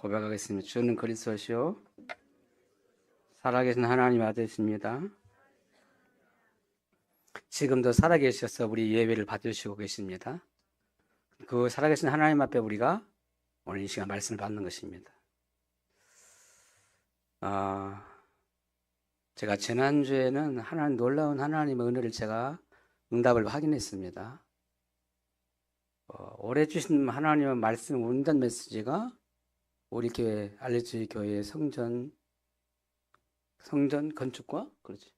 고백하겠습니다. 주는 그리스도시요 살아계신 하나님 아들이십니다. 지금도 살아계셔서 우리 예배를 받으시고 계십니다. 그 살아계신 하나님 앞에 우리가 오늘 이 시간 말씀을 받는 것입니다. 제가 지난주에는 놀라운 하나님의 은혜를 제가 응답을 확인했습니다. 올해 주신 하나님의 말씀 운전 메시지가 우리 교회 알레지 교회의 성전 건축과 그렇지.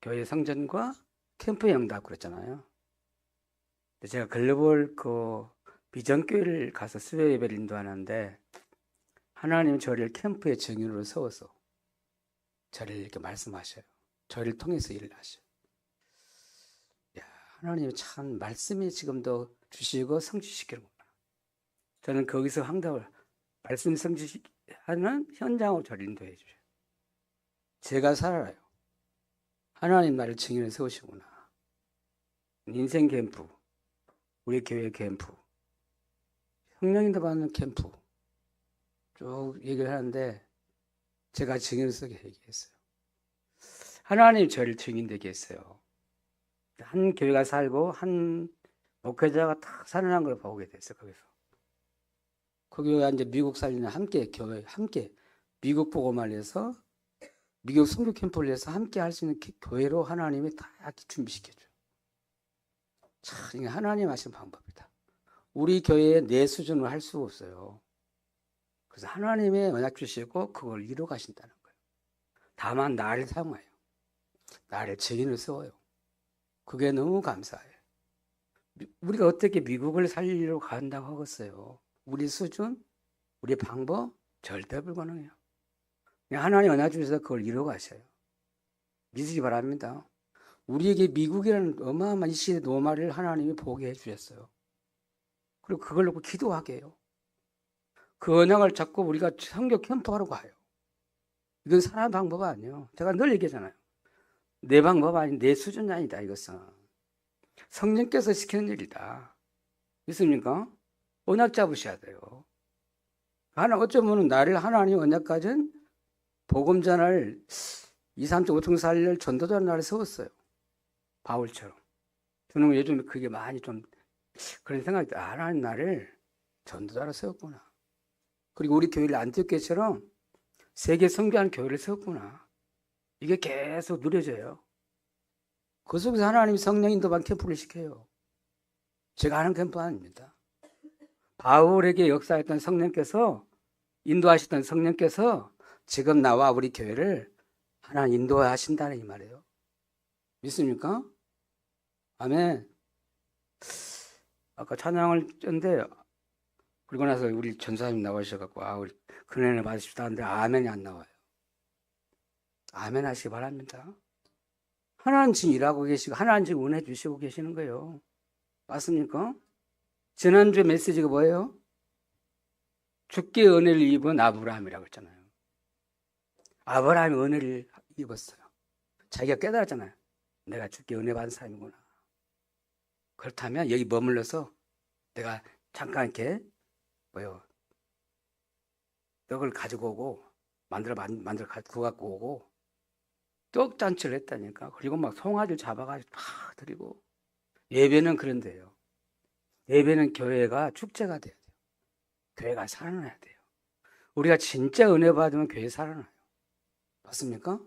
교회 성전과 캠프 영답 그랬잖아요. 제가 글로벌 비전교회를 가서 수요 예배를 인도하는데 하나님 저를 캠프의 증인으로 세워서 저를 이렇게 말씀하셔요. 저를 통해서 일을 하셔요. 하나님이 참 말씀이 지금도 주시고 성취시키는구나. 저는 거기서 황답을 말씀 성취하는 현장으로 저를 인도해 주셔요. 제가 살아요. 하나님 나를 증인을 세우시구나. 인생 캠프, 우리 교회 캠프, 성령님도 받는 캠프 쭉 얘기를 하는데 제가 증인을 쓰게 얘기했어요. 하나님 저를 증인되게 했어요. 한 교회가 살고 한 목회자가 딱 살아난 걸 보게 됐어요. 거기서 그 교회가 이제 미국 살리는 함께 미국 복음을 해서 미국 선교 캠프를 해서 함께 할 수 있는 교회로 하나님이 다 준비시켜줘요. 참 이게 하나님 하신 방법이다. 우리 교회에 내 수준으로 할 수가 없어요. 그래서 하나님의 언약 주시고 그걸 이루어 가신다는 거예요. 다만 나를 사용해요. 나를 증인을 세워요. 그게 너무 감사해요. 우리가 어떻게 미국을 살리려고 간다고 하겠어요. 우리 수준, 우리 방법 절대 불가능해요. 하나님 언약 주셔서 그걸 이루어 가셔요. 믿으시기 바랍니다. 우리에게 미국이라는 어마어마한 이 시대 노말을 하나님이 보게 해주셨어요. 그리고 그걸 놓고 기도하게 해요. 그 언약을 잡고 우리가 선교 캠프하러 가요. 이건 사람 방법 아니에요. 제가 늘 얘기하잖아요. 내 방법 아닌 내 수준이 아니다. 이것은 성령께서 시키는 일이다. 믿습니까? 언약 잡으셔야 돼요. 어쩌면 나를 하나님 언약 가진 복음 전할 2, 3주 5층 살릴 전도자를 나를 세웠어요. 바울처럼. 저는 요즘에 그게 많이 좀 그런 생각이 들어요. 하나님 나를 전도자로 세웠구나. 그리고 우리 교회를 안티오키아처럼 세계 선교하는 교회를 세웠구나. 이게 계속 누려져요. 그 속에서 하나님이 성령 인도반 캠프를 시켜요. 제가 하는 캠프 아닙니다. 바울에게 역사했던 성령께서 인도하셨던 성령께서 지금 나와 우리 교회를 하나님 인도하신다는 이 말이에요. 믿습니까? 아멘. 아까 찬양을 쳤는데 그리고 나서 우리 전사님 나오셔갖고 우리 근혜를 받으십시다 하는데 아멘이 안 나와요. 아멘 하시기 바랍니다. 하나님 지금 일하고 계시고 하나님 지금 은혜 주시고 계시는 거예요. 맞습니까? 지난주에 메시지가 뭐예요? 주께 은혜를 입은 아브라함이라고 했잖아요. 아브라함이 은혜를 입었어요. 자기가 깨달았잖아요. 내가 주께 은혜 받은 사람이구나. 그렇다면 여기 머물러서 내가 잠깐 이렇게 떡을 가지고 오고 만들어 갖고 오고 떡잔치를 했다니까. 그리고 막 송아지를 잡아가지고 막 드리고. 예배는 그런데요. 예배는 교회가 축제가 돼야 돼요. 교회가 살아나야 돼요. 우리가 진짜 은혜 받으면 교회 살아나요. 맞습니까?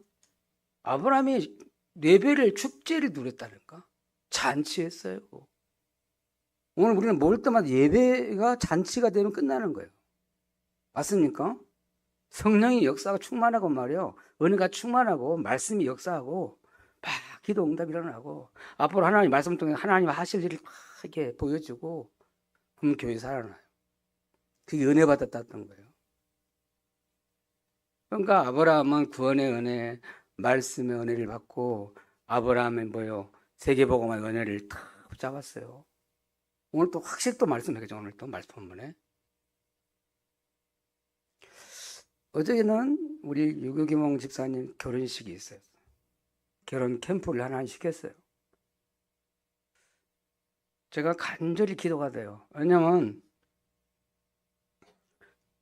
아브라함이 예배를 축제를 누렸다니까. 잔치했어요. 오늘 우리는 모일 때마다 예배가 잔치가 되면 끝나는 거예요. 맞습니까? 성령의 역사가 충만하고 말이요. 은혜가 충만하고 말씀이 역사하고 막 기도 응답이 일어나고 앞으로 하나님 말씀 통해 하나님 하실 일을 막 이렇게 보여주고 그럼 교회 살아나요. 그게 은혜 받았다는 거예요. 그러니까 아브라함은 구원의 은혜, 말씀의 은혜를 받고 아브라함은 세계복음의 은혜를 다 붙잡았어요. 오늘 또 확실히 또 말씀하겠죠. 오늘 또 말씀 본문에. 어제는 우리 유교기몽 집사님 결혼식이 있어요. 결혼 캠프를 하나 시켰어요. 제가 간절히 기도가 돼요. 왜냐면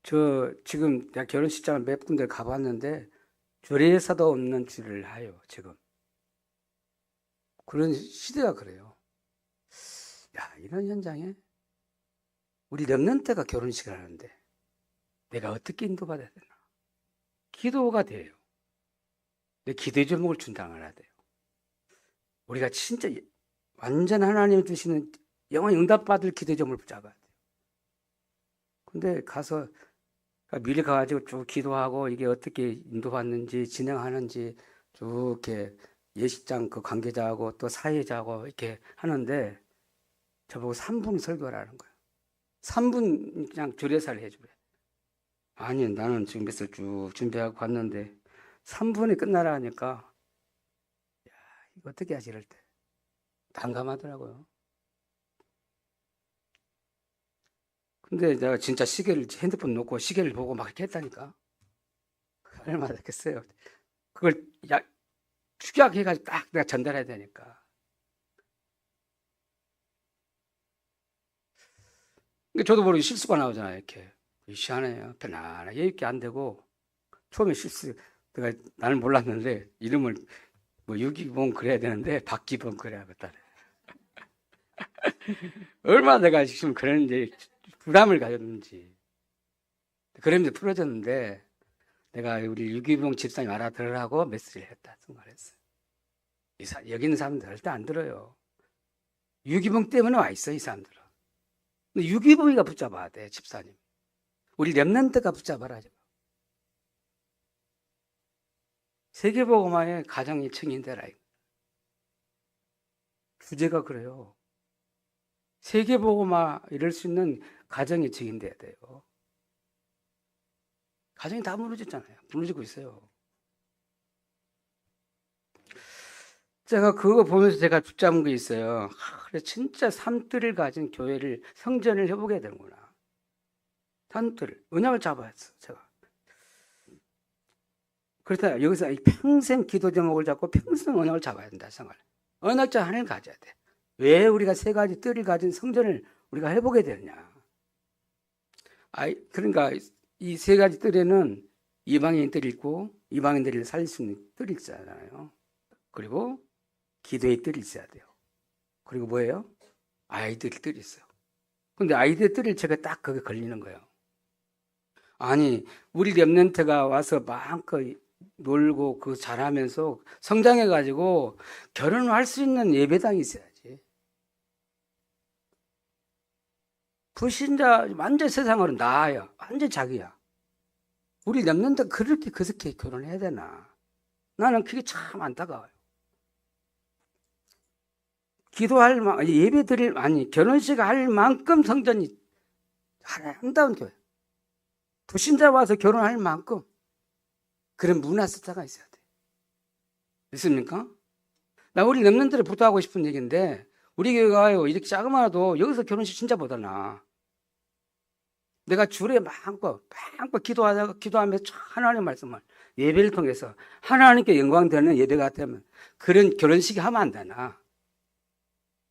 저 지금 내가 결혼식장을 몇 군데 가봤는데 조례사도 없는 줄을 해요. 지금 그런 시대가 그래요. 야, 이런 현장에 우리 렘넌트가 결혼식을 하는데 내가 어떻게 인도받아야 되나? 기도가 돼요. 내 기도의 제목을 준당을 해야 돼요. 우리가 진짜 완전 하나님이 주시는 영원히 응답받을 기도의 제목을 붙잡아야 돼요. 근데 가서 미리 가가지고 쭉 기도하고 이게 어떻게 인도받는지 진행하는지 쭉 이렇게 예식장 그 관계자하고 또 사회자하고 이렇게 하는데 저보고 3분 설교를 하는 거예요. 3분 그냥 주례사를 해주래. 아니 나는 지금 몇을 쭉 준비하고 갔는데 3분이 끝나라 하니까 야, 이거 어떻게 하지 이럴 때 난감하더라고요. 근데 내가 진짜 시계를 핸드폰 놓고 시계를 보고 막 이렇게 했다니까. 얼마나 됐겠어요. 그걸 축약해가지고 딱 내가 전달해야 되니까. 그러니까 저도 모르게 실수가 나오잖아요. 이렇게 희한해요. 편안하게 이렇게 안 되고 처음에 실수 내가 나는 몰랐는데 이름을 뭐 유기봉 그래야 되는데 박기봉 그래야겠다. 얼마나 내가 지금 그랬는지 부담을 가졌는지. 그러면서 풀어졌는데 내가 우리 유기봉 집사님 알아들으라고 메시지를 했다 말했어요. 여기 있는 사람들 절대 안 들어요. 유기봉 때문에 와 있어 이 사람들은. 근데 유기봉이가 붙잡아야 돼 집사님. 우리 렘넌트가 붙잡아라. 세계복음화의 가정이 증인되라. 주제가 그래요. 세계복음화 이럴 수 있는 가정이 증인돼야 돼요. 가정이 다 무너졌잖아요. 무너지고 있어요. 제가 그거 보면서 제가 붙잡은 게 있어요. 그래 진짜 산뜰을 가진 교회를 성전을 해보게 되는구나. 산뜰 언약을 잡아야 했어 제가. 그렇다 여기서 평생 기도 제목을 잡고 평생 언약을 잡아야 된다 생각. 언약자 하나를 가져야 돼. 왜 우리가 세 가지 뜰을 가진 성전을 우리가 해보게 되느냐? 그러니까 이 세 가지 뜰에는 이방인 뜰이 있고 이방인들을 살릴 수 있는 뜰이 있잖아요. 그리고 기도의 뜰이 있어야 돼요. 그리고 뭐예요? 아이들 뜰이 있어요. 근데 아이들 뜰을 제가 딱 거기에 걸리는 거예요. 아니 우리 렘넌트가 와서 마음껏 놀고 그 잘하면서 성장해가지고 결혼을 할 수 있는 예배당이 있어야지. 불신자 완전 세상으로 나아요. 완전 자기야. 우리 렘넌트 그렇게 그렇게 결혼해야 되나? 나는 그게 참 안타까워요. 기도할 예배 드릴 결혼식 할 만큼 성전이 아름다운 교회. 불신자 와서 결혼할 만큼 그런 문화 숫자가 있어야 돼. 있습니까? 나 우리 렘넌트를 부탁하고 싶은 얘기인데 우리 교회가 이렇게 자그마도 여기서 결혼식 진짜 못하나. 내가 주례 마음껏 기도하면서 하나님의 말씀을 예배를 통해서 하나님께 영광되는 예배 같으면 그런 결혼식이 하면 안 되나.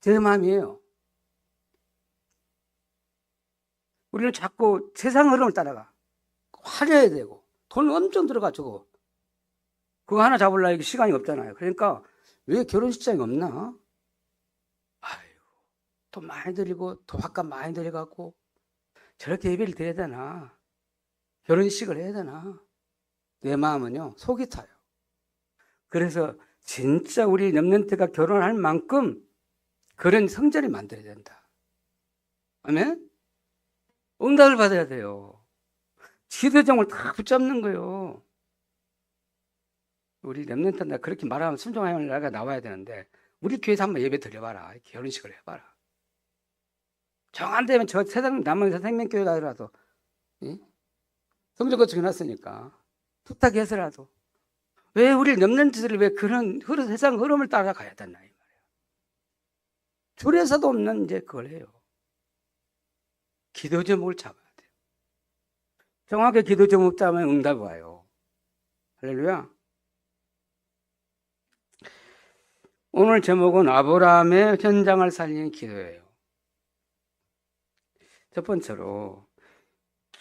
제 마음이에요. 우리는 자꾸 세상 흐름을 따라가. 화려해야 되고 돈 엄청 들어가지고 그거 하나 잡으려고 시간이 없잖아요. 그러니까 왜 결혼식장이 없나? 아이고, 돈 많이 들이고 도박값 많이 들여갖고 저렇게 예배를 드려야 되나? 결혼식을 해야 되나? 내 마음은요 속이 타요. 그래서 진짜 우리 렘넌트가 결혼할 만큼 그런 성전을 만들어야 된다. 아멘? 응답을 받아야 돼요. 기도정을 다 붙잡는 거예요. 우리 렘넌트나 그렇게 말하면 순종하는 나라가 나와야 되는데 우리 교회에서 한번 예배 드려봐라. 결혼식을 해봐라. 정 안 되면 저 남은 생명교회 가더라도 성전 건축해놨으니까 부탁해서라도 왜 우리 렘넌트들을 왜 그런 세상 흐름을 따라가야 되나 이 말이에요. 줄에서도 없는 이제 그걸 해요. 기도 제목을 잡아야 돼요. 정확하게 기도 제목 잡으면 응답이 와요. 할렐루야. 오늘 제목은 아브라함의 현장을 살리는 기도예요. 첫 번째로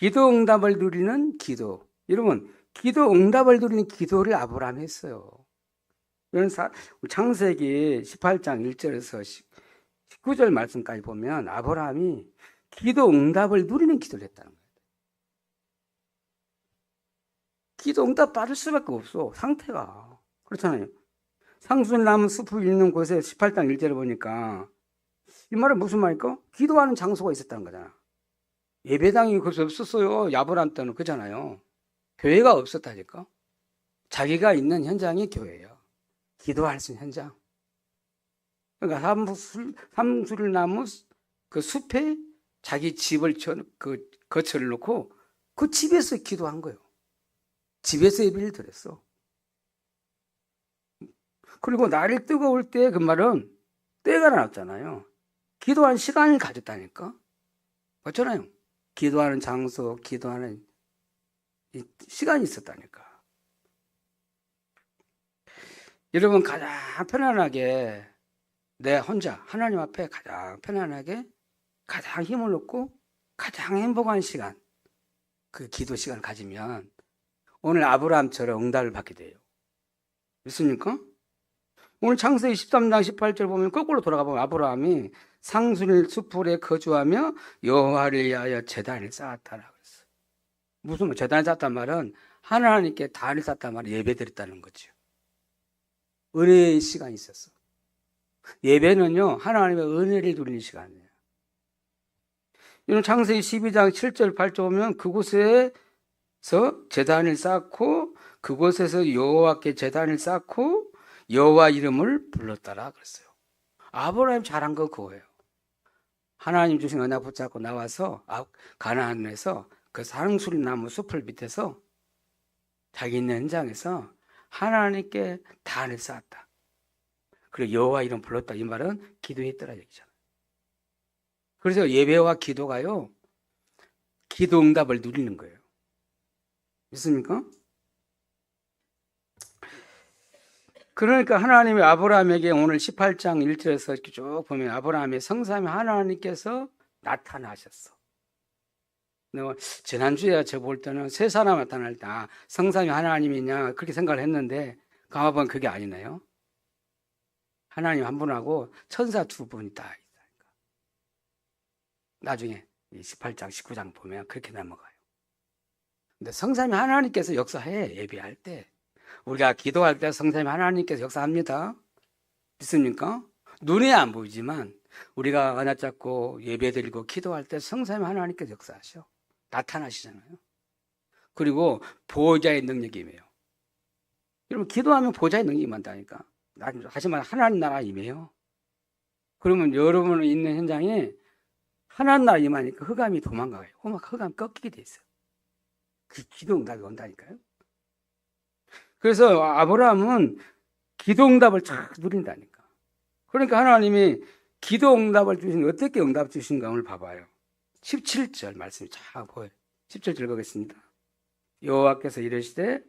기도 응답을 누리는 기도. 여러분, 기도 응답을 누리는 기도를 아브라함이 했어요. 창세기 18장 1절에서 19절 말씀까지 보면 아브라함이 기도 응답을 누리는 기도를 했다는 거예요. 기도 응답 받을 수밖에 없어. 상태가. 그렇잖아요. 상수나무 숲을 있는 곳에 18장 1절에 보니까 이 말은 무슨 말일까? 기도하는 장소가 있었다는 거잖아. 예배당이 그것이 없었어요. 아브라함 때는 그잖아요. 교회가 없었다니까. 자기가 있는 현장이 교회예요. 기도할 수 있는 현장. 그러니까 삼술나무 그 숲에 자기 집을 그 거처를 놓고 그 집에서 기도한 거예요. 집에서 예배를 드렸어. 그리고 날이 뜨거울 때 그 말은 때가 났잖아요. 기도한 시간을 가졌다니까. 맞잖아요. 기도하는 장소, 기도하는 시간이 있었다니까. 여러분 가장 편안하게 내 혼자 하나님 앞에 가장 편안하게 가장 힘을 얻고 가장 행복한 시간, 그 기도 시간을 가지면 오늘 아브라함처럼 응답을 받게 돼요. 믿습니까? 오늘 창세기 13장 18절 보면 거꾸로 돌아가 보면 아브라함이 상수리 숲풀에 거주하며 여호와를 위하여 제단을 쌓았다라 그랬어요. 무슨 제단을 쌓았단 말은 하나님께 단을 쌓았단 말은 예배드렸다는 거죠. 은혜의 시간이 있었어. 예배는요 하나님의 은혜를 누리는 시간이에요. 이런 창세기 12장 7절 8절 보면 그곳에서 제단을 쌓고 그곳에서 여호와께 제단을 쌓고 여호와 이름을 불렀다라 그랬어요. 아브라함 잘한 거 그거예요. 하나님 주신 언약 붙잡고 나와서 가나안에서 그 상수리나무 숲을 밑에서 자기 있는 현장에서 하나님께 단을 쌓았다. 그리고 여호와 이름 불렀다. 이 말은 기도했더라 얘기잖아요. 그래서 예배와 기도가요 기도 응답을 누리는 거예요. 믿습니까? 그러니까 하나님이 아브라함에게 오늘 18장 1절에서 이렇게 쭉 보면 아브라함의 성삼위 하나님께서 나타나셨어. 지난주에 저 볼 때는 세 사람 나타날 때 성삼위 하나님이냐 그렇게 생각을 했는데 가만보면 그게 아니네요. 하나님 한 분하고 천사 두 분이 다 있다니까. 나중에 18장 19장 보면 그렇게 넘어가요. 근데 성삼위 하나님께서 역사해. 예배할 때 우리가 기도할 때 성삼위 하나님께서 역사합니다. 믿습니까? 눈에 안 보이지만 우리가 언약 잡고 예배드리고 기도할 때 성삼위 하나님께서 역사하셔. 나타나시잖아요. 그리고 보호자의 능력이 임해요. 여러분 기도하면 보호자의 능력이 임한다니까. 하지만 하나님 나라 임해요. 그러면 여러분 있는 현장에 하나님 나라 임하니까 흑암이 도망가요. 흑암 꺾이게 돼 있어요. 그 기도 응답이 온다니까요. 그래서 아브라함은 기도 응답을 잘 누린다니까. 그러니까 하나님이 기도 응답을 주신 어떻게 응답 주신가 오늘 봐봐요. 17절 말씀이 잘 보여요. 17절 읽어보겠습니다. 여호와께서 이르시되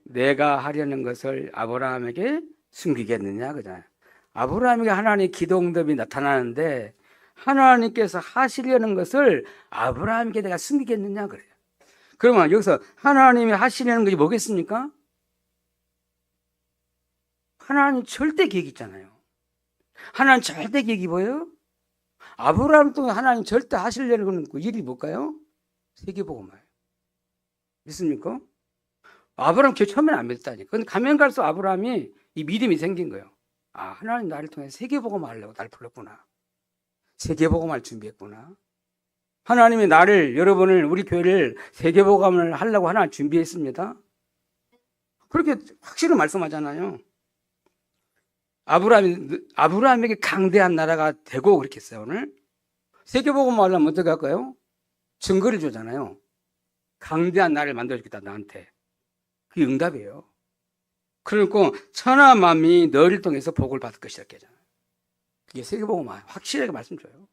내가 하려는 것을 아브라함에게 숨기겠느냐 그잖아요. 아브라함에게 하나님의 기도 응답이 나타나는데 하나님께서 하시려는 것을 아브라함에게 내가 숨기겠느냐 그래요. 그러면 여기서 하나님이 하시려는 것이 뭐겠습니까? 하나님 절대 계획이 있잖아요. 하나님 절대 계획이 뭐예요? 아브라함 통해 하나님 절대 하시려는 그 일이 뭘까요? 세계복음화예요. 믿습니까? 아브라함 처음에는 안 믿었다니까. 근데 가면 갈수록 아브라함이 이 믿음이 생긴 거예요. 아, 하나님 나를 통해 세계복음화 하려고 날 불렀구나. 세계복음화를 준비했구나. 하나님이 나를, 여러분을, 우리 교회를 세계복음화를 하려고 하나님 준비했습니다. 그렇게 확실히 말씀하잖아요. 아브라함에게 강대한 나라가 되고 그렇게 했어요, 오늘. 세계복음화 하려면 어떻게 할까요? 증거를 주잖아요. 강대한 나라를 만들어주겠다, 나한테. 그게 응답이에요. 그러니까 천하 만민이 너를 통해서 복을 받을 것이라 했잖아요. 그게 세계복음화 확실하게 말씀줘요.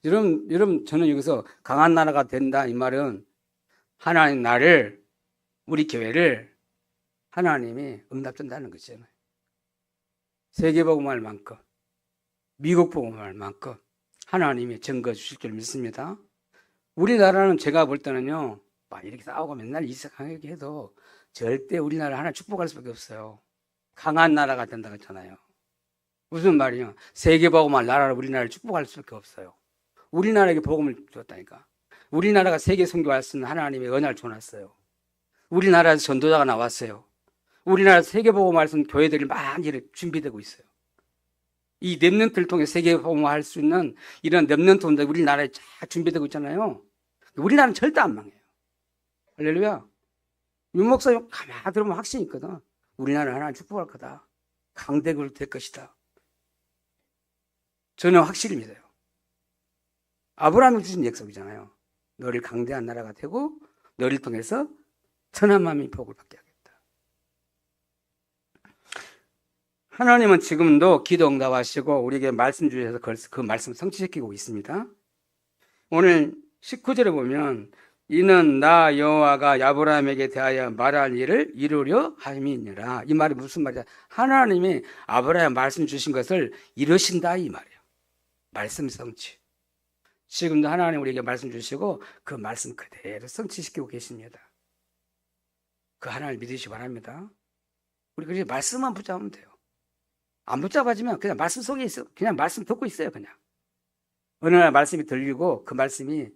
여러분, 저는 여기서 강한 나라가 된다 이 말은 하나님 나를, 우리 교회를 하나님이 응답 준다는 것이잖아요. 세계복음화할 만큼, 미국 복음화할 만큼 하나님이 증거 주실 줄 믿습니다. 우리나라는 제가 볼 때는요, 막 이렇게 싸우고 맨날 이상하게 해도 절대 우리나라 하나 축복할 수밖에 없어요. 강한 나라가 된다고 했잖아요. 무슨 말이냐? 세계복음할 나라를 우리나라를 축복할 수밖에 없어요. 우리나라에게 복음을 줬다니까. 우리나라가 세계 선교할 수 있는 하나님의 은혜를 줘놨어요. 우리나라에서 전도자가 나왔어요. 우리나라 세계복음할 수 있는 교회들이 많이 준비되고 있어요. 이 렘넌트를 통해 세계복음할 수 있는 이런 렘넌트들 우리나라에 쫙 준비되고 있잖아요. 우리나라는 절대 안 망해요. 할렐루야. 윤 목사님 가만히 들으면 확신이 있거든. 우리나라 하나님 축복할 거다. 강대국이 될 것이다. 저는 확실히 믿어요. 아브라함이 주신 약속이잖아요. 너를 강대한 나라가 되고 너를 통해서 천한 만민이 복을 받게 하겠다. 하나님은 지금도 기도 응답하시고 우리에게 말씀 주셔서 그 말씀 성취시키고 있습니다. 오늘 19절에 보면 이는 나 여호와가 아브라함에게 대하여 말할 일을 이루려 함이니라. 이 말이 무슨 말이야? 하나님이 아브라함 말씀 주신 것을 이루신다 이 말이에요. 말씀 성취. 지금도 하나님 우리에게 말씀 주시고 그 말씀 그대로 성취시키고 계십니다. 그 하나님을 믿으시기 바랍니다. 우리 그냥 말씀만 붙잡으면 돼요. 안 붙잡아지면 그냥 말씀 속에 있어. 그냥 말씀 듣고 있어요. 그냥 어느 날 말씀이 들리고 그 말씀이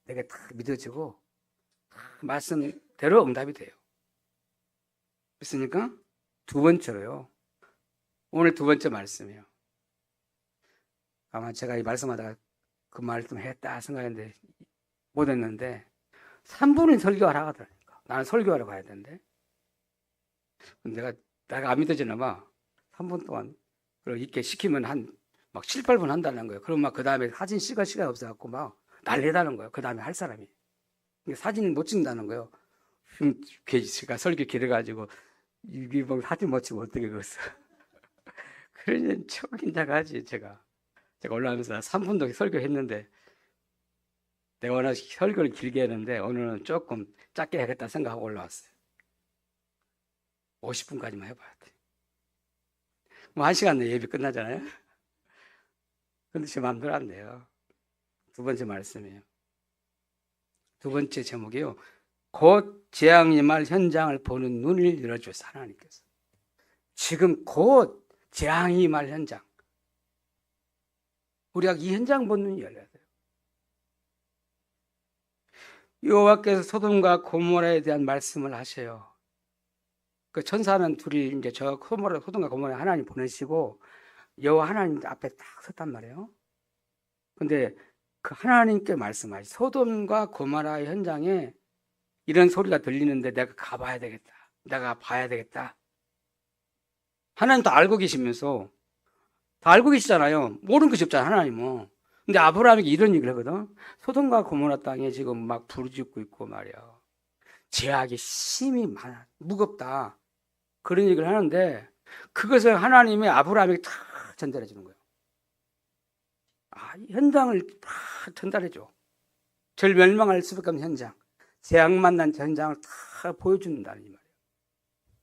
내게 딱 믿어지고 말씀대로 응답이 돼요. 믿습니까? 두 번째로요. 오늘 두 번째 말씀이에요. 아마 제가 이 말씀하다가 그 말씀 했다 생각했는데 못 했는데 3분은 설교하라 하더라니까. 나는 설교하러 가야 되는데 내가 안 믿어지나 봐. 3분 동안 이렇게 시키면 막 7, 8분 한다는 거예요. 그럼 막 그 다음에 사진 찍을 시간이 없어갖고 막 날리다는 거예요. 그 다음에 할 사람이. 사진을 못 찍는다는 거예요. 제가 설교 길어가지고 이게 뭐 사진 못 찍으면 어떻게 그랬어. 그러니 çok 긴장하지 제가 올라오면서 3분도 설교했는데 내가 워낙 설교를 길게 했는데 오늘은 조금 짧게 해야겠다 생각하고 올라왔어요. 50분까지만 해봐야 돼. 뭐 1시간 내에 예배 끝나잖아요. 근데 제 마음대로 안 돼요. 두 번째 말씀이에요. 두 번째 제목이요. 곧 재앙이 임할 현장을 보는 눈을 열어주셔서 하나님께서. 지금 곧 재앙이 임할 현장. 우리가 이 현장 보는 눈이 열려야 돼요. 여호와께서 소돔과 고모라에 대한 말씀을 하셔요. 그 천사는 둘이 이제 소돔과 고모라에 하나님 보내시고 여호와 하나님 앞에 딱 섰단 말이에요. 근데 그 하나님께 말씀하시 소돔과 고모라의 현장에 이런 소리가 들리는데 내가 가봐야 되겠다. 내가 봐야 되겠다. 하나님 다 알고 계시면서 다 알고 계시잖아요. 모르는 것이 없잖아요, 하나님은. 근데 아브라함에게 이런 얘기를 하거든. 소돔과 고모라 땅에 지금 막 부르짖고 있고 말이야. 죄악이 심히 많아. 무겁다. 그런 얘기를 하는데 그것을 하나님이 아브라함에게 다 전달해 주는 거예요. 현장을 다 전달해 줘. 절 멸망할 수밖에 없는 현장. 재앙 만난 현장을 다 보여준다는 이 말이에요.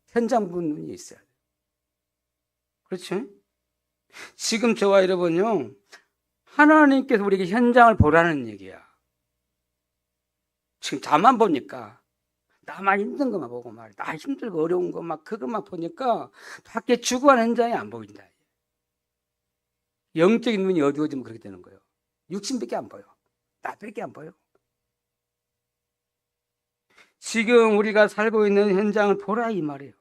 현장 보는 눈이 있어야 돼요. 그렇죠? 지금 저와 여러분요, 하나님께서 우리에게 현장을 보라는 얘기야. 지금 다만 보니까 나만 힘든 것만 보고 말이야. 나 힘들고 어려운 거 막 그것만 보니까 밖에 죽어가는 현장이 안 보인다. 영적인 눈이 어두워지면 그렇게 되는 거예요. 육신밖에 안 보여. 나밖에 안 보여. 지금 우리가 살고 있는 현장을 보라 이 말이에요.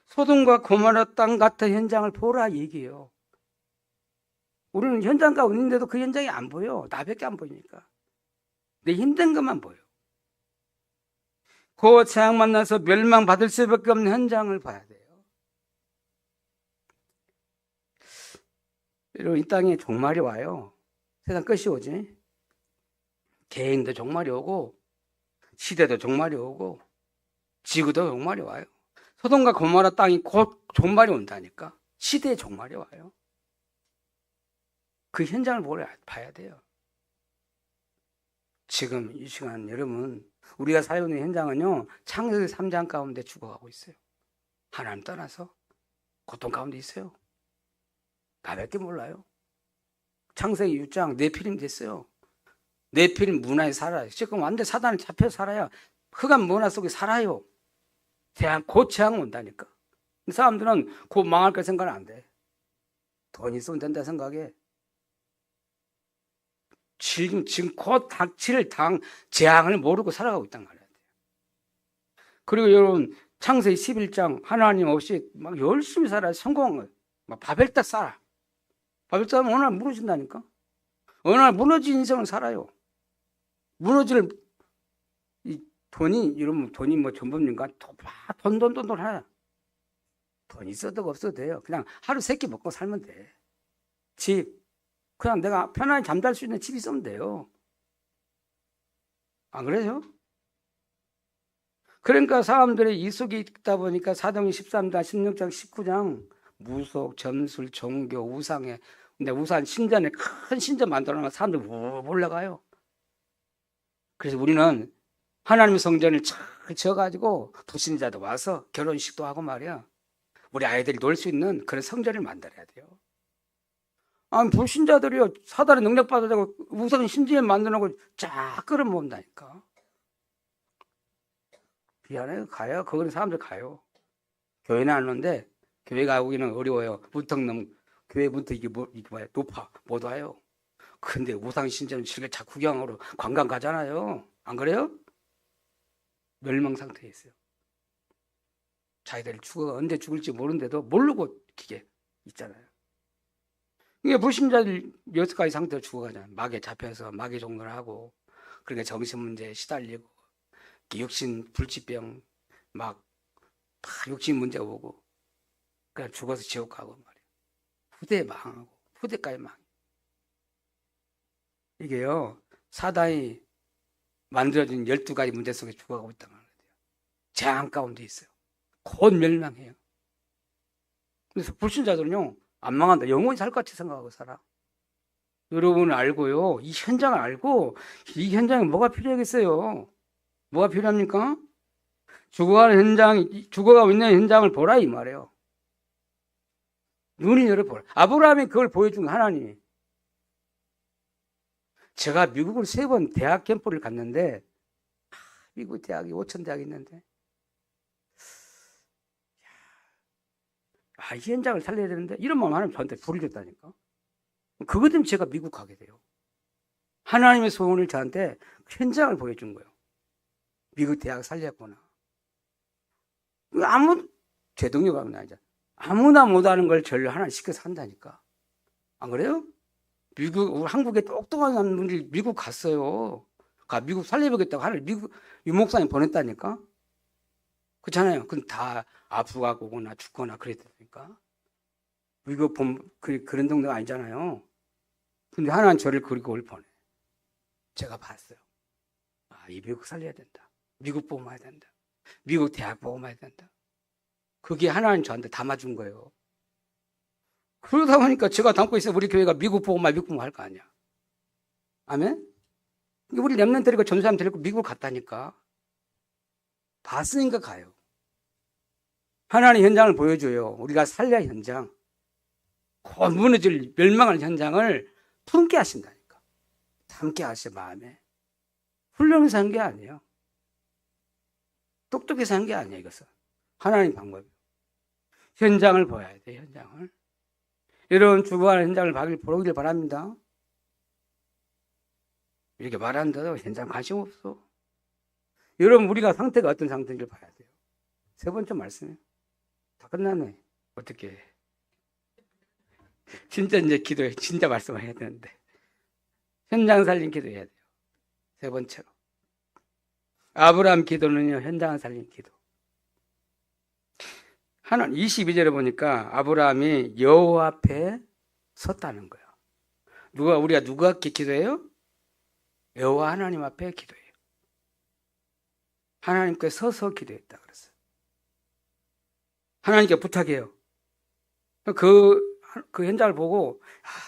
소돔과 고모라 땅 같은 현장을 보라 얘기예요. 우리는 현장 가운데 있는데도 그 현장이 안 보여. 나밖에 안 보이니까. 내 힘든 것만 보여. 그 재앙 만나서 멸망받을 수밖에 없는 현장을 봐야 돼요. 여러분, 이 땅에 종말이 와요. 세상 끝이 오지. 개인도 종말이 오고 시대도 종말이 오고 지구도 종말이 와요. 소돔과 고모라 땅이 곧 종말이 온다니까. 시대의 종말이 와요. 그 현장을 봐야 돼요. 지금 이 시간 여러분, 우리가 살고 있는 현장은요, 창세기 3장 가운데 죽어가고 있어요. 하나님 떠나서 고통 가운데 있어요. 나밖에 몰라요. 창세기 6장 네피림 됐어요. 네피림 문화에 살아요. 지금 완전 사단에 잡혀 살아야 흑암 문화 속에 살아요. 곧 재앙 온다니까. 사람들은 곧 망할 거 생각은 안 돼. 돈 있으면 된다 생각해. 지금 곧 닥칠 재앙을 모르고 살아가고 있단 말이야. 그리고 여러분 창세기 11장 하나님 없이 막 열심히 살아야 성공한 거예요. 막 바벨탑 쌓아. 바벨탑은 어느 날 무너진다니까. 어느 날 무너진 인생을 살아요. 무너질 이 돈이 여러분 돈이 뭐 전부인가? 돈 하나. 돈 있어도 없어도 돼요. 그냥 하루 3끼 먹고 살면 돼. 집 그냥 내가 편안히 잠잘 수 있는 집 있으면 돼요. 안 그래요? 그러니까 사람들이 이 속에 있다 보니까 사도행전 13장, 16장, 19장 무속, 점술, 종교, 우상에 근데 우산 신전에 큰 신전 만들어 놓으면 사람들이 올라가요. 그래서 우리는 하나님의 성전을 쫙 지어가지고 불신자도 와서 결혼식도 하고 말이야. 우리 아이들이 놀 수 있는 그런 성전을 만들어야 돼요. 아니 불신자들이요 사단의 능력 받아가지고 우선 신전에 만들어 놓고 쫙 끌어모은다니까. 미안해요. 가요. 거기는 사람들 가요. 교회는 안 오는데 교회 가기는 어려워요. 문턱 교회 문턱 이게 뭐야 높아 못 와요. 근데 우상 신전은 즐겨 구경하러 관광 가잖아요. 안 그래요? 멸망 상태에 있어요. 자기들이 언제 죽을지 모르는데도 모르고 기게 있잖아요. 이게 불신자들 6가지 상태로 죽어가잖아요. 막에 잡혀서 마귀 종로를 하고 그러니까 정신문제에 시달리고 육신 불치병 막 육신 문제 오고 그냥 죽어서 지옥 가고 말이에요. 후대에 망하고 후대까지 망. 이게요 사단이 만들어진 12가지 문제 속에 죽어가고 있다는 거예요. 재앙 가운데 있어요. 곧 멸망해요. 그래서 불신자들은요 안 망한다. 영원히 살 것 같이 생각하고 살아. 여러분은 알고요. 이 현장을 알고 이 현장에 뭐가 필요하겠어요? 뭐가 필요합니까? 죽어가고 있는 현장을 보라 이 말이에요. 눈이 열어보라. 아브라함이 그걸 보여준 하나님이. 제가 미국을 3번 대학 캠프를 갔는데 미국 대학이 5천 대학이 있는데 이 현장을 살려야 되는데 이런 마음 하나님 저한테 불을 줬다니까. 그것 때문에 제가 미국 가게 돼요. 하나님의 소원을 저한테 현장을 보여준 거예요. 미국 대학 살렸구나. 제동력 하면 아니죠. 아무나 못하는 걸 저를 하나 시켜서 한다니까. 안 그래요? 한국에 똑똑한 분들이 미국 갔어요. 미국 살려보겠다고 미국 유목사님 보냈다니까. 그렇잖아요. 그건 다 아프거나 오거나 죽거나 그래야 되니까. 미국 그런 동네가 아니잖아요. 근데 하나는 저를 그걸 보내. 제가 봤어요. 이 미국 살려야 된다. 미국 보고 마야 된다. 미국 대학 보고 마야 된다. 그게 하나는 저한테 담아준 거예요. 그러다 보니까 제가 담고 있어요. 우리 교회가 미국 보고 말 미국 보고 할 거 아니야. 아멘? 우리 렘넌트 데리고 전사람 데리고 미국 갔다니까. 봤으니까 가요. 하나님 현장을 보여줘요. 우리가 살려야 현장. 곧 무너질 멸망할 현장을 품게 하신다니까. 담게 하셔 마음에. 훌륭해서 한 게 아니에요. 똑똑해서 한 게 아니에요. 이것은 하나님 방법이에요. 현장을 보여야 돼. 현장을. 여러분 주부하는 현장을 보길 바랍니다. 이렇게 말하는데도 현장 관심 없어. 여러분 우리가 상태가 어떤 상태인지를 봐야 돼요. 3번째 말씀이에요. 다 끝났네. 어떻게 해. 진짜 이제 기도해. 진짜 말씀을 해야 되는데. 현장 살린 기도해야 돼요. 3번째로. 아브라함 기도는요. 현장 살린 기도. 22절에 보니까 아브라함이 여호와 앞에 섰다는 거예요. 우리가 누가 기도해요? 여호와 하나님 앞에 기도해요. 하나님께 서서 기도했다 그랬어요. 하나님께 부탁해요. 그 현장을 보고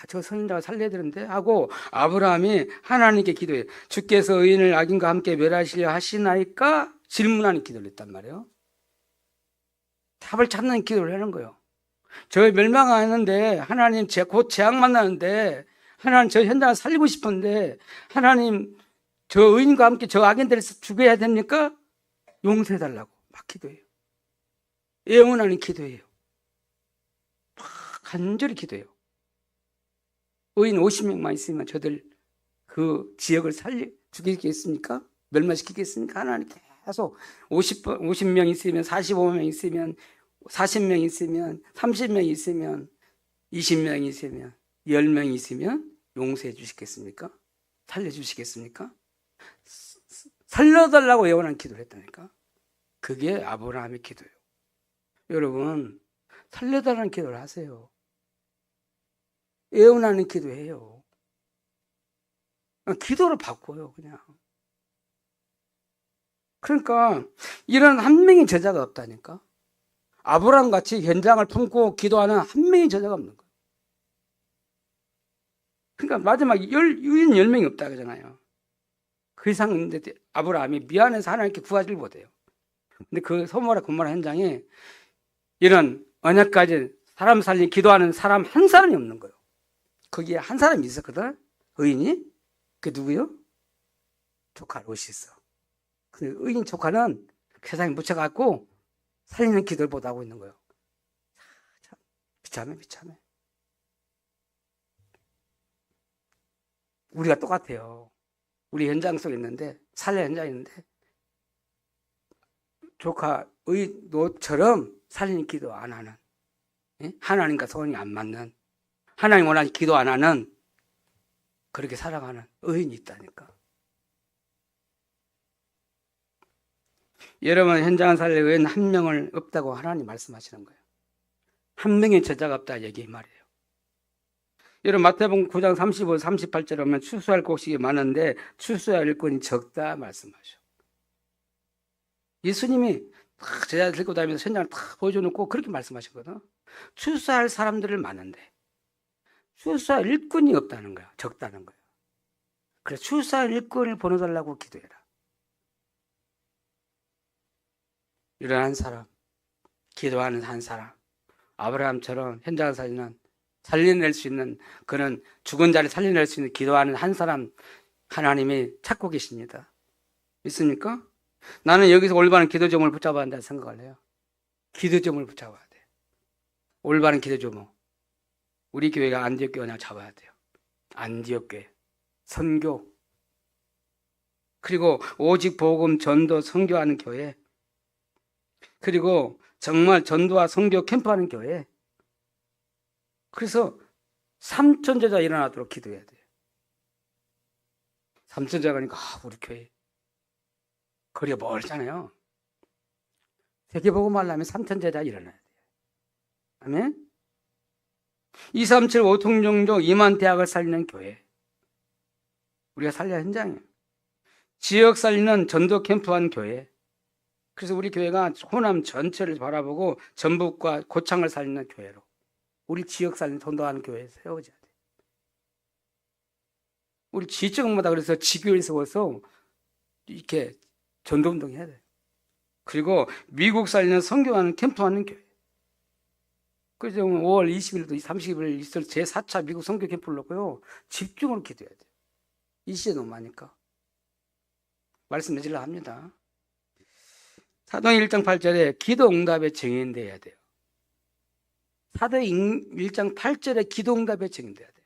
저 선인장을 살려야 되는데 하고 아브라함이 하나님께 기도해요. 주께서 의인을 악인과 함께 멸하시려 하시나이까? 질문하는 기도를 했단 말이에요. 답을 찾는 기도를 하는 거예요. 저 멸망하는데 하나님 곧 재앙 만나는데 하나님 저 현장을 살리고 싶은데 하나님 저 의인과 함께 저 악인들을 죽여야 됩니까? 용서해달라고 막 기도해요. 애원하는 기도해요. 막 간절히 기도해요. 의인 50명만 있으면 저들 그 지역을 죽이겠습니까? 멸망시키겠습니까? 하나님 계속 50명 있으면 45명 있으면 40명 있으면 30명 있으면 20명 있으면 10명 있으면 용서해 주시겠습니까? 살려주시겠습니까? 살려달라고 애원한 기도를 했다니까. 그게 아브라함의 기도예요. 여러분 살려달라는 기도를 하세요. 애원하는 기도해요. 기도를 바꿔요 그냥. 그러니까 이런 한 명의 제자가 없다니까. 아브라함 같이 현장을 품고 기도하는 한 명의 제자가 없는 거예요. 그러니까 마지막 유인 10명이 없다 그러잖아요. 그 이상 있는데 아브라함이 미안해서 하나님께 구하지를 못해요. 근데 그 소모라 고모라 현장에 이런 언약까지 사람 살린 기도하는 사람 한 사람이 없는 거예요. 거기에 한 사람이 있었거든. 의인이. 그게 누구요? 조카 롯이 있어. 그 의인 조카는 세상에 묻혀갖고 살리는 기도를 못하고 있는 거예요. 참 비참해. 우리가 똑같아요. 우리 현장 속에 있는데 살려 현장에 있는데 조카 의인 롯처럼 살리는 기도 안 하는, 하나님과 소원이 안 맞는, 하나님 원하는 기도 안 하는 그렇게 살아가는 의인이 있다니까. 여러분 현장을 살릴 의인 한 명을 없다고 하나님 말씀하시는 거예요. 한 명의 제자가 없다 얘기 말이에요. 여러분 마태복음 9장 35, 38절에 보면 추수할 곡식이 많은데 추수할 일꾼이 적다 말씀하셔. 예수님이 딱 제자 들고 다니면서 현장을 딱 보여줘놓고 그렇게 말씀하셨거든. 추수할 사람들을 많은데 추수할 일꾼이 없다는 거야. 적다는 거야. 그래서 추수할 일꾼을 보내달라고 기도해라. 이런 한 사람, 기도하는 한 사람, 아브라함처럼 현장을 살려낼 수 있는 그런 죽은 자를 살려낼 수 있는 기도하는 한 사람 하나님이 찾고 계십니다. 믿습니까? 나는 여기서 올바른 기도점을 붙잡아야 한다고 생각을 해요. 기도점을 붙잡아야 돼. 올바른 기도점. 우리 교회가 안디옥 교회나 잡아야 돼요. 안디옥 교회. 선교. 그리고 오직 복음 전도 선교하는 교회. 그리고 정말 전도와 선교 캠프하는 교회. 그래서 삼천제자 일어나도록 기도해야 돼요. 삼천제자 가니까 우리 교회 거리가 멀잖아요. 세계복음 하려면 삼천제자 일어나야 돼요. 아멘. 237 5통정조 2만 대학을 살리는 교회. 우리가 살려야 현장이에요. 지역 살리는 전도 캠프한 교회. 그래서 우리 교회가 호남 전체를 바라보고 전북과 고창을 살리는 교회로 우리 지역 살리는 전도하는 교회에 세워져야 돼요. 우리 지역마다 그래서 지교를 세워서 이렇게 전도운동 해야 돼요. 그리고 미국 살리는 선교하는 캠프하는 교회. 그래서 5월 20일도 30일 있을 제4차 미국 선교 캠프를 놓고요. 집중으로 기도해야 돼요. 이 시기에 너무 많으니까. 말씀 내질러 합니다. 사도행 1장 8절에 기도 응답의 증인돼야 돼요. 사도행 1장 8절에 기도 응답의 증인돼야 돼요.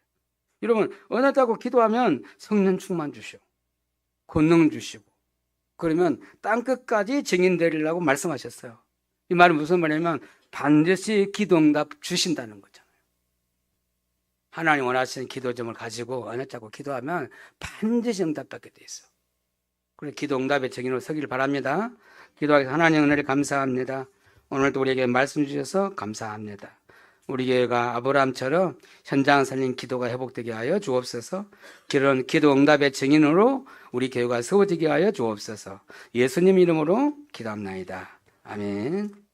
여러분 언약하고 기도하면 성령 충만 주시고 권능 주시고 그러면 땅끝까지 증인되리라고 말씀하셨어요. 이 말은 무슨 말이냐면 반드시 기도 응답 주신다는 거잖아요. 하나님 원하시는 기도점을 가지고 언약하고 기도하면 반드시 응답받게 돼 있어요. 그래서 기도 응답의 증인으로 서기를 바랍니다. 기도하기 위해서 하나님 은혜를 감사합니다. 오늘도 우리에게 말씀 주셔서 감사합니다. 우리 교회가 아브라함처럼 현장 살린 기도가 회복되게 하여 주옵소서. 그런 기도 응답의 증인으로 우리 교회가 세워지게 하여 주옵소서. 예수님 이름으로 기도합나이다. 아멘.